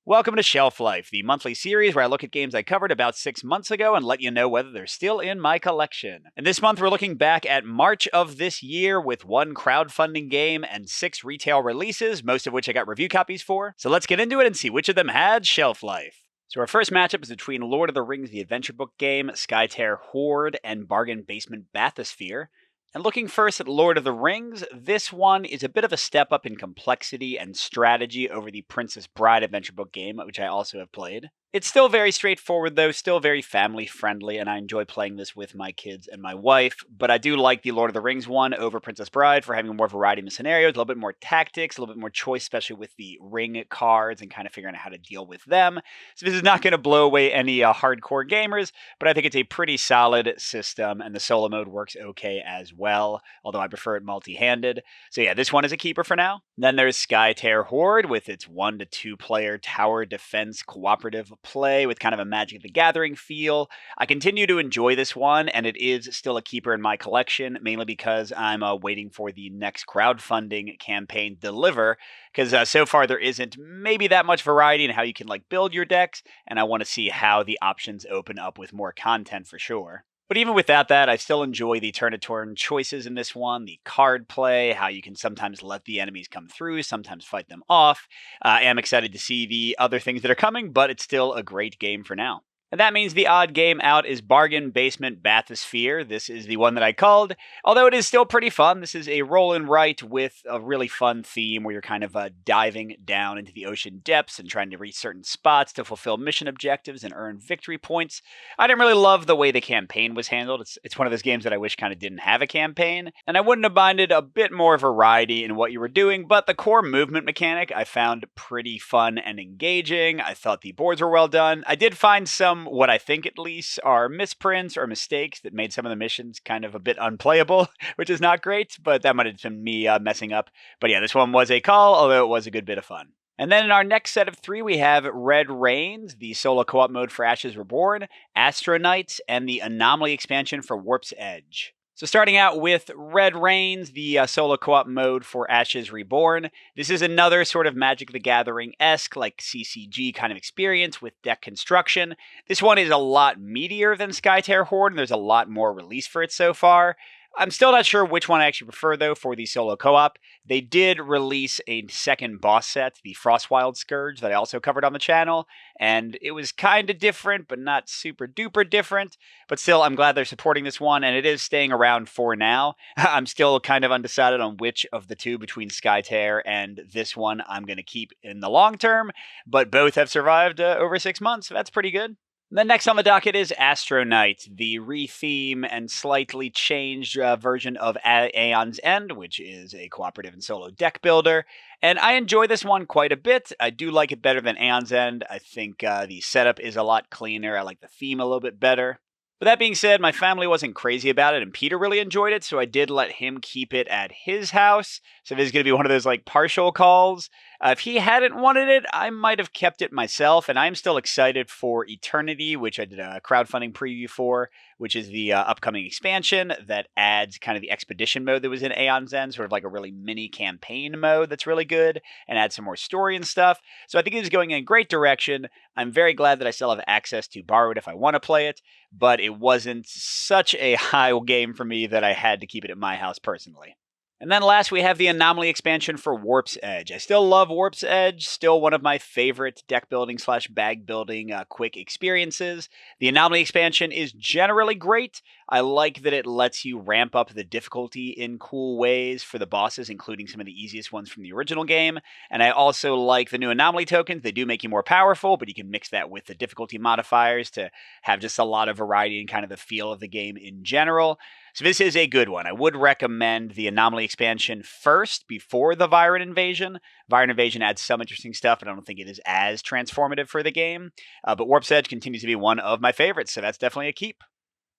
Welcome to Shelf Life, the monthly series where I look at games I covered about 6 months ago and let you know whether they're still in my collection. And this month we're looking back at March of this year with one crowdfunding game and 6 retail releases, most of which I got review copies for. So let's get into it and see which of them had shelf life. So our first matchup is between Lord of the Rings, the adventure book game, Skytear Horde, and bargain basement Bathysphere. And looking first at Lord of the Rings, this one is a bit of a step up in complexity and strategy over the Princess Bride adventure book game, which I also have played. It's still very straightforward though, still very family friendly, and I enjoy playing this with my kids and my wife, but I do like the Lord of the Rings one over Princess Bride for having more variety in the scenarios, a little bit more tactics, a little bit more choice, especially with the ring cards and kind of figuring out how to deal with them. So this is not going to blow away any hardcore gamers, but I think it's a pretty solid system, and the solo mode works okay as well, although I prefer it multi-handed. So yeah, this one is a keeper for now. Then there's Skytear Horde with its 1 to 2 player tower defense cooperative play with kind of a Magic the Gathering feel. I continue to enjoy this one, and it is still a keeper in my collection, mainly because I'm waiting for the next crowdfunding campaign to deliver, because so far there isn't maybe that much variety in how you can build your decks, and I want to see how the options open up with more content for sure. But even without that, I still enjoy the turn-to-turn choices in this one, the card play, how you can sometimes let the enemies come through, sometimes fight them off. I am excited to see the other things that are coming, but it's still a great game for now. And that means the odd game out is Bargain Basement Bathysphere. This is the one that I called, although it is still pretty fun. This is a roll and write with a really fun theme where you're kind of diving down into the ocean depths and trying to reach certain spots to fulfill mission objectives and earn victory points. I didn't really love the way the campaign was handled. It's one of those games that I wish kind of didn't have a campaign, and I wouldn't have minded a bit more variety in what you were doing, but the core movement mechanic I found pretty fun and engaging. I thought the boards were well done. I did find some, what I think at least, are misprints or mistakes that made some of the missions kind of a bit unplayable, which is not great, but that might have been me messing up. But yeah, this one was a call, although it was a good bit of fun. And then in our next set of 3, we have Red Reigns, the solo co-op mode for Ashes Reborn, Astro Knights, and the Anomaly expansion for Warp's Edge. So starting out with Red Reigns, the solo co-op mode for Ashes Reborn. This is another sort of Magic the Gathering-esque, CCG kind of experience with deck construction. This one is a lot meatier than Skytear Horde, and there's a lot more release for it so far. I'm still not sure which one I actually prefer, though, for the solo co-op. They did release a second boss set, the Frostwild Scourge, that I also covered on the channel, and it was kind of different, but not super duper different. But still, I'm glad they're supporting this one, and it is staying around for now. I'm still kind of undecided on which of the two between Skytear and this one I'm going to keep in the long term, but both have survived over 6 months, so that's pretty good. Then next on the docket is Astro Knights, the re-theme and slightly changed version of Aeon's End, which is a cooperative and solo deck builder. And I enjoy this one quite a bit. I do like it better than Aeon's End. I think the setup is a lot cleaner. I like the theme a little bit better. But that being said, my family wasn't crazy about it, and Peter really enjoyed it, so I did let him keep it at his house. So this is going to be one of those partial calls. If he hadn't wanted it, I might have kept it myself, and I'm still excited for Eternity, which I did a crowdfunding preview for, which is the upcoming expansion that adds kind of the expedition mode that was in Aeon's End, sort of like a really mini campaign mode that's really good, and adds some more story and stuff. So I think it is going in a great direction. I'm very glad that I still have access to borrow it if I want to play it, but it wasn't such a high game for me that I had to keep it at my house personally. And then last, we have the Anomaly expansion for Warp's Edge. I still love Warp's Edge, still one of my favorite deck building / bag building quick experiences. The Anomaly expansion is generally great. I like that it lets you ramp up the difficulty in cool ways for the bosses, including some of the easiest ones from the original game. And I also like the new Anomaly tokens. They do make you more powerful, but you can mix that with the difficulty modifiers to have just a lot of variety and kind of the feel of the game in general. So this is a good one. I would recommend the Anomaly expansion first before the Virus Invasion. Virus Invasion adds some interesting stuff, but I don't think it is as transformative for the game. But Warp's Edge continues to be one of my favorites, so that's definitely a keep.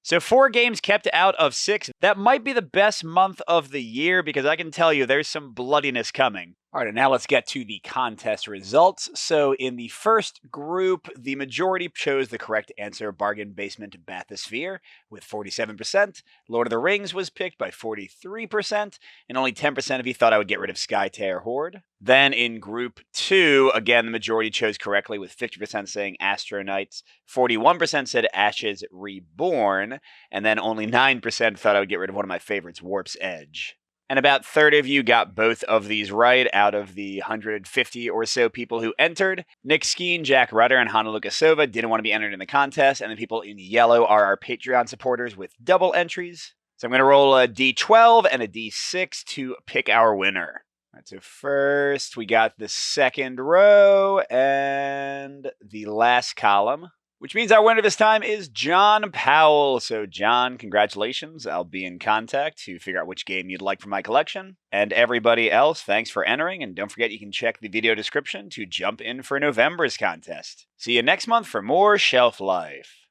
So 4 games kept out of 6. That might be the best month of the year because I can tell you there's some bloodiness coming. All right, and now let's get to the contest results. So, in the first group, the majority chose the correct answer, Bargain Basement Bathysphere, with 47%. Lord of the Rings was picked by 43%, and only 10% of you thought I would get rid of Skytear Horde. Then in group 2, again, the majority chose correctly, with 50% saying Astro Knights, 41% said Ashes Reborn, and then only 9% thought I would get rid of one of my favorites, Warp's Edge. And about 30 of you got both of these right out of the 150 or so people who entered. Nick Skeen, Jack Rudder, and Hana Lukasova didn't want to be entered in the contest, and the people in yellow are our Patreon supporters with double entries. So I'm going to roll a D12 and a D6 to pick our winner. All right, so first we got the second row and the last column, which means our winner this time is John Powell. So, John, congratulations. I'll be in contact to figure out which game you'd like from my collection. And everybody else, thanks for entering. And don't forget, you can check the video description to jump in for November's contest. See you next month for more Shelf Life.